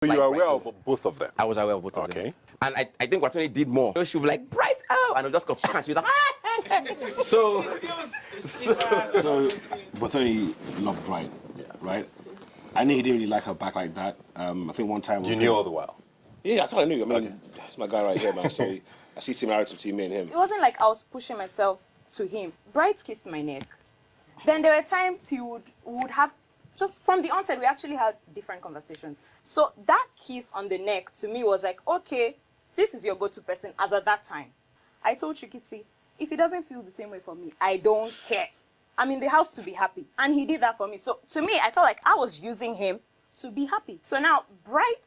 So you are aware of both of them? I was aware of both of them. And I think Watoni did more. So she would be like, Brighto! And I'll just go, and she was like, so Watoni loved Bright, right? I knew he didn't really like her back like that. I think one time... You knew all the while? Yeah, I kind of knew. I mean, he's my guy right here, man. So I see similarities between me and him. It wasn't like I was pushing myself to him. Bright kissed my neck. Then there were times he would have, just from the onset, we actually had different conversations. So that kiss on the neck to me was like, okay, this is your go-to person as at that time. I told Chikiti, if he doesn't feel the same way for me, I don't care. I'm in the house to be happy. And he did that for me. So to me, I felt like I was using him to be happy. So now, Bright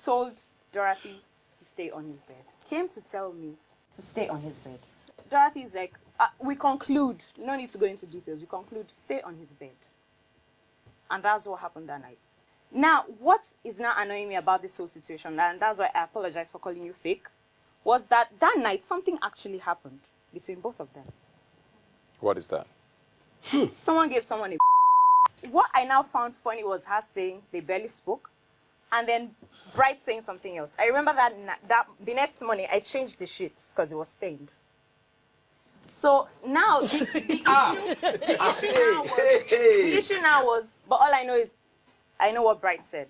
told Dorothy to stay on his bed. Came to tell me to stay on his bed. Dorothy's like, we conclude, no need to go into details, we conclude, stay on his bed. And that's what happened that night. Now, what is now annoying me about this whole situation, and that's why I apologize for calling you fake, was that night something actually happened between both of them. What is that? Someone gave someone a What I now found funny was her saying they barely spoke, and then Bright saying something else. I remember that the next morning I changed the sheets because it was stained. So now the issue now was, but all I know is, I know what Bright said,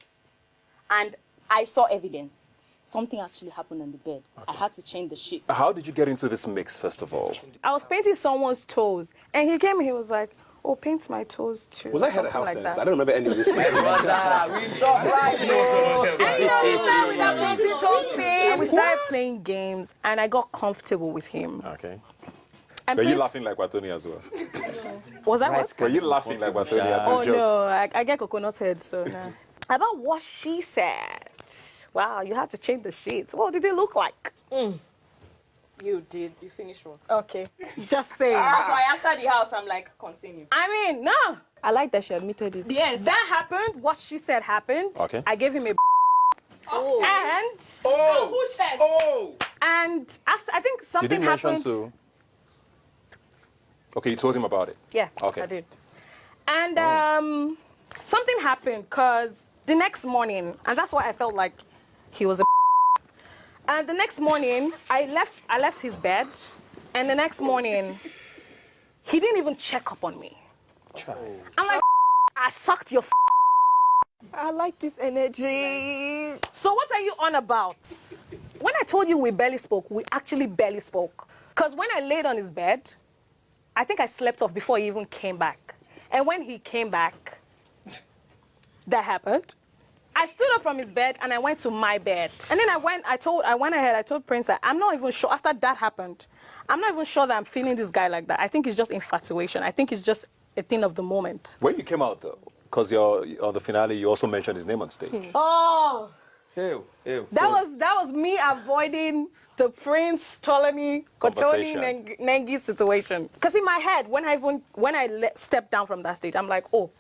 and I saw evidence. Something actually happened on the bed. Okay. I had to change the sheet. How did you get into this mix, first of all? I was painting someone's toes, and he came and he was like, oh, paint my toes too. Was I head of house like then? I don't remember any of this. we shot right. And you know, we started with that painting toes thing, and we started playing games, and I got comfortable with him. Okay. And were you laughing like Watoni as well? Was that what? Were you laughing like Watoni at his jokes? No, I get coconut head, so no. About what she said. Wow, you had to change the sheets. What did it look like? You did. You finished work. Okay. Just saying. So I answered the house. I'm like, continue. I mean, no. I like that she admitted it. Yes. That happened. What she said happened. Okay. I gave him a And and after, I think something you didn't happened. Mention to... Okay, you told him about it. Yeah, okay. I did. And something happened because the next morning, and that's why I felt like he was a and the next morning, I left his bed, and the next morning, he didn't even check up on me. I'm like, I sucked your I like this energy. So what are you on about? When I told you we barely spoke, we actually barely spoke. Because when I laid on his bed, I think I slept off before he even came back. And when he came back, that happened. I stood up from his bed and I went to my bed. And then I went ahead, I told Prince that I'm not even sure, after that happened, I'm not even sure that I'm feeling this guy like that. I think it's just infatuation. I think it's just a thing of the moment. When you came out though, because on the finale, you also mentioned his name on stage. Oh! Ew. That was me avoiding the Prince Ptolemy Nengi situation. Because in my head, when I stepped down from that stage, I'm like, oh,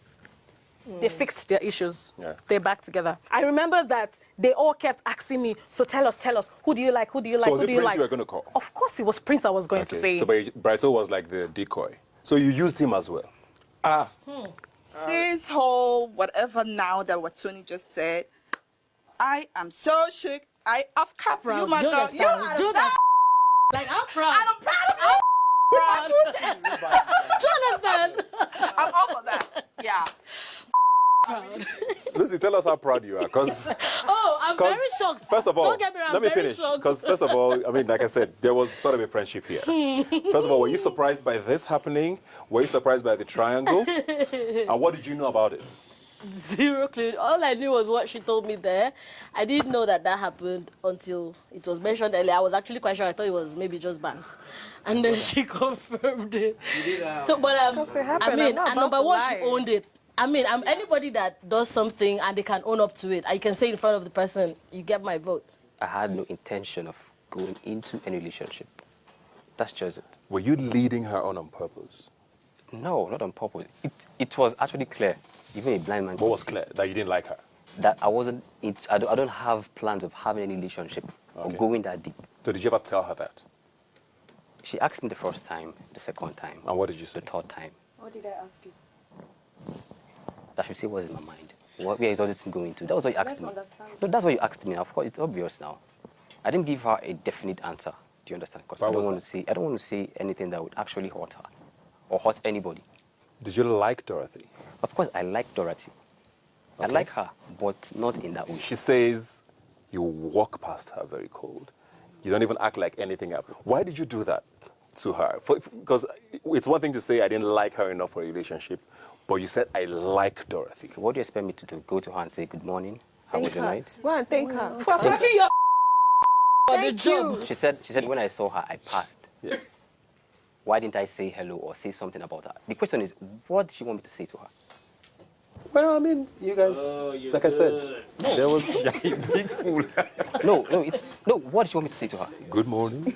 they fixed their issues. Yeah. They're back together. I remember that they all kept asking me, so tell us, who do you like, who do you like, who do you like? So was it Prince you were going to call? Of course it was Prince I was going to say. So Brighto was like the decoy. So you used him as well? This whole whatever now that what Tony just said, I am so shook. I have cap you, my girl. You are the best. Like, I'm proud. And I'm proud of you. Proud. Do you understand? I'm all for that. Yeah. Lucy, tell us how proud you are, because... Oh, I'm very shocked. First of all, don't get me wrong, let me finish, because first of all, I mean, like I said, there was sort of a friendship here. First of all, were you surprised by this happening? Were you surprised by the triangle? And what did you know about it? Zero clue. All I knew was what she told me there. I didn't know that happened until it was mentioned earlier. I was actually quite sure. I thought it was maybe just bands. And then she confirmed it. So, but I mean, and number one, she owned it. I mean, anybody that does something and they can own up to it, I can say in front of the person, you get my vote. I had no intention of going into any relationship. That's just it. Were you leading her on purpose? No, not on purpose. It was actually clear. Even a blind man. What was clear? That you didn't like her? That I wasn't. I don't have plans of having any relationship or going that deep. So did you ever tell her that? She asked me the first time, the second time. And what did you say? The third time. What did I ask you? That she say what's in my mind. Where is all this thing going to? That was what you asked me. understand. No, that's what you asked me. Of course, it's obvious now. I didn't give her a definite answer. Do you understand? Because I don't want to say anything that would actually hurt her or hurt anybody. Did you like Dorothy? Of course, I like Dorothy. I like her, but not in that way. She says you walk past her very cold. You don't even act like anything happened. Why did you do that to her? Because it's one thing to say I didn't like her enough for a relationship, but you said I like Dorothy. What do you expect me to do? Go to her and say good morning? How was your night? Go and thank her for fucking your for the job. She said when I saw her, I passed. Yes. Why didn't I say hello or say something about her? The question is, what did she want me to say to her? Well, I mean, you guys, like I said, there was big fool. No, what did you want me to say to her? Good morning.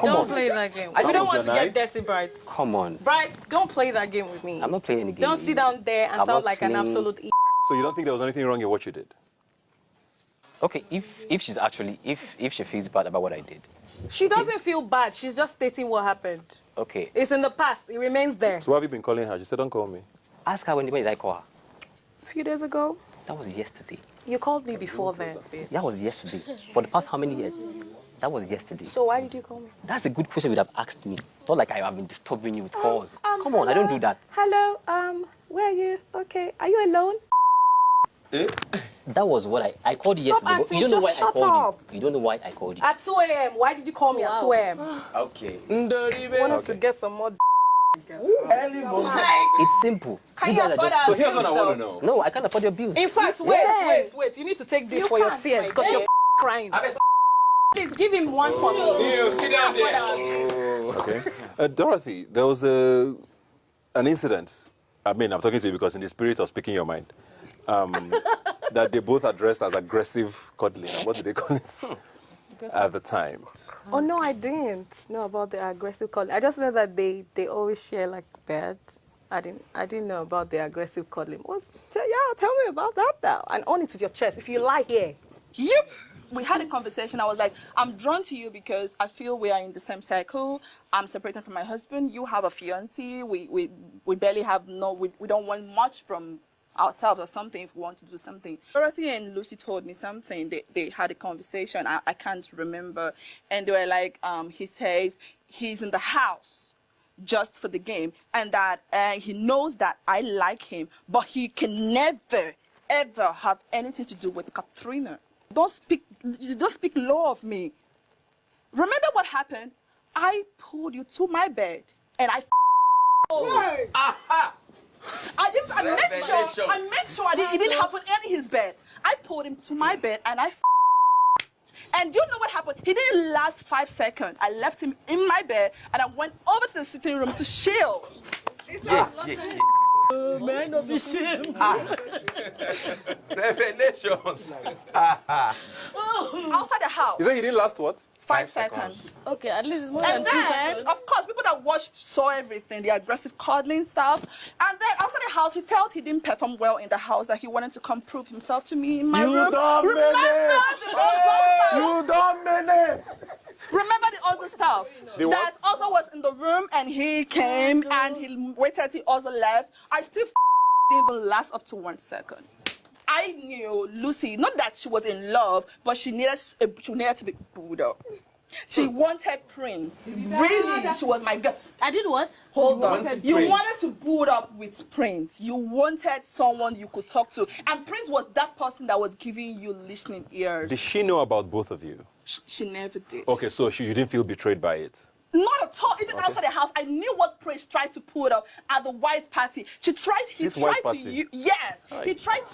Don't play that game. We don't want to get dirty, Bright. Come on. Bright, don't play that game with me. I'm not playing any game. Don't sit down there and I'm sound not like an playing- absolute So you don't think there was anything wrong in what you did? Okay, if she's actually, if she feels bad about what I did, She doesn't feel bad. She's just stating what happened. okay. It's in the past. It remains there. So why have you been calling her? She said, don't call me. Ask her when did I call her? A few days ago, That was yesterday. you called me before then. That was yesterday. For the past how many years? That was yesterday. So why did you call me? That's a good question you'd have asked me. Not like I have been disturbing you with calls. Come on, I don't do that. Hello, where are you? Okay, are you alone? That was what I called you Stop yesterday. But acting, you don't know why just I shut called up. you. You don't know why I called you. At 2 a.m. Why did you call me at 2 a.m.? Okay. Wanted to get some more. It's simple. Can You you guys are afford just- our Here's what I bills, want to though? know. No, I can't afford your bills. In fact, wait. You need to take this You for your can't, tears my because dear. you're crying. Please give him one for me. Sit down there. Okay. Dorothy, there was an incident. I mean, I'm talking to you because in the spirit of speaking your mind, that they both addressed as aggressive cuddling. What did they call it at the time? Oh no, I didn't know about the aggressive cuddling. I just know that they always share like beds. I didn't know about the aggressive cuddling. Tell me about that now. And own it with your chest. If you lie here. Yep. We had a conversation. I was like, I'm drawn to you because I feel we are in the same cycle. I'm separated from my husband. You have a fiancé. We barely have we don't want much from ourselves or something if we want to do something. Dorothy and Lucy told me something. They had a conversation. I can't remember. And they were like, he says he's in the house just for the game and that he knows that I like him, but he can never, ever have anything to do with Katrina. Don't speak low of me. Remember what happened? I pulled you to my bed and I made sure it didn't happen in his bed. I pulled him to my bed and and you know what happened? He didn't last 5 seconds. I left him in my bed and I went over to the sitting room to chill. May I not be shamed? Revelations. Outside the house. You say he didn't last what? 5 seconds. Okay, at least it's more than And 2 then, seconds. of course, people that watched saw everything, the aggressive cuddling stuff. And then outside the house, he felt he didn't perform well in the house, that he wanted to come prove himself to me in my room. Remember the other stuff? That also was in the room and he came and he waited, he also left. I still didn't even last up to 1 second. I knew Lucy, not that she was in love, but she needed to be booed up. She wanted Prince. Really, she was my girl. I did what? Hold on. You wanted to boot up with Prince. You wanted someone you could talk to. And Prince was that person that was giving you listening ears. Did she know about both of you? She never did. Okay, so you didn't feel betrayed by it? Not at all. Even outside the house, I knew what Prince tried to put up at the white party. He tried to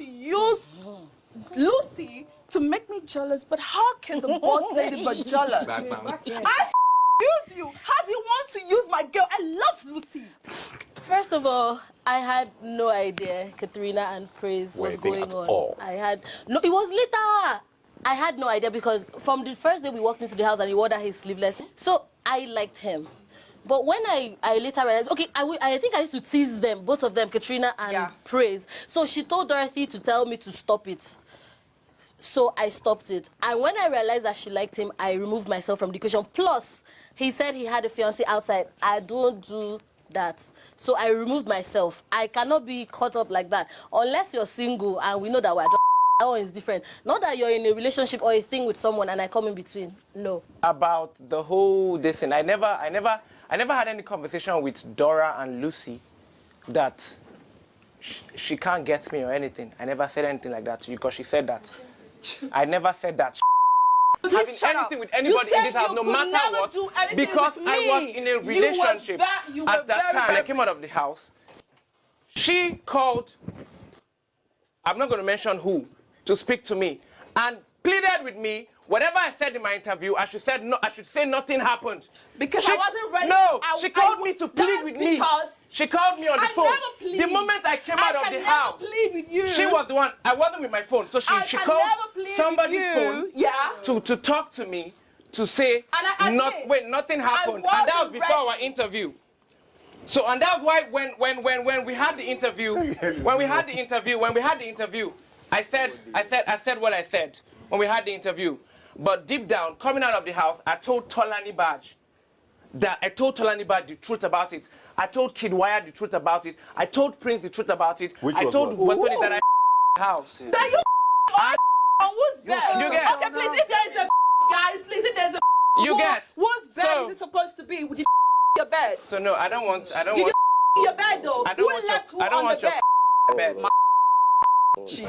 use Lucy to make me jealous. But how can the boss lady be jealous? I use you. How do you want to use my girl? I love Lucy. First of all, I had no idea Katrina and Praise was Anything going at on. all? No, it was later. I had no idea because from the first day we walked into the house and he wore that his sleeveless. So I liked him. But when I later realized, okay, I think I used to tease them, both of them, Katrina and Praise. So she told Dorothy to tell me to stop it. So I stopped it. And when I realized that she liked him, I removed myself from the equation. Plus, he said he had a fiancé outside. I don't do that. So I removed myself. I cannot be caught up like that unless you're single and we know that we're just. That one is different. Not that you're in a relationship or a thing with someone and I come in between. No. About the whole this thing, I never had any conversation with Dora and Lucy that she can't get me or anything. I never said anything like that to you because she said that. I never said that. Having anything with anybody in this house, no matter what, because I was in a relationship at that time. I came out of the house. She called. I'm not going to mention who. To speak to me and pleaded with me. Whatever I said in my interview, I should say nothing happened. Because I wasn't ready. No, she called me to plead with me. She called me on the phone. The moment I came out of the house, plead with you. She was the one. I wasn't with my phone, so she called somebody's phone to talk to me to say nothing happened, and that was before our interview. So and that's why when we had the interview, I said what I said when we had the interview. But deep down, coming out of the house, I told Tolani Badge the truth about it. I told Kid Wire the truth about it. I told Prince the truth about it. I told Watoni that I house. That you on whose bed? You get. Okay, please, if there is a guys, please, if there's a you get. Whose bed is it supposed to be? Would you your bed? So no, I don't want. Did you your bed though? I don't want your bed. Gee.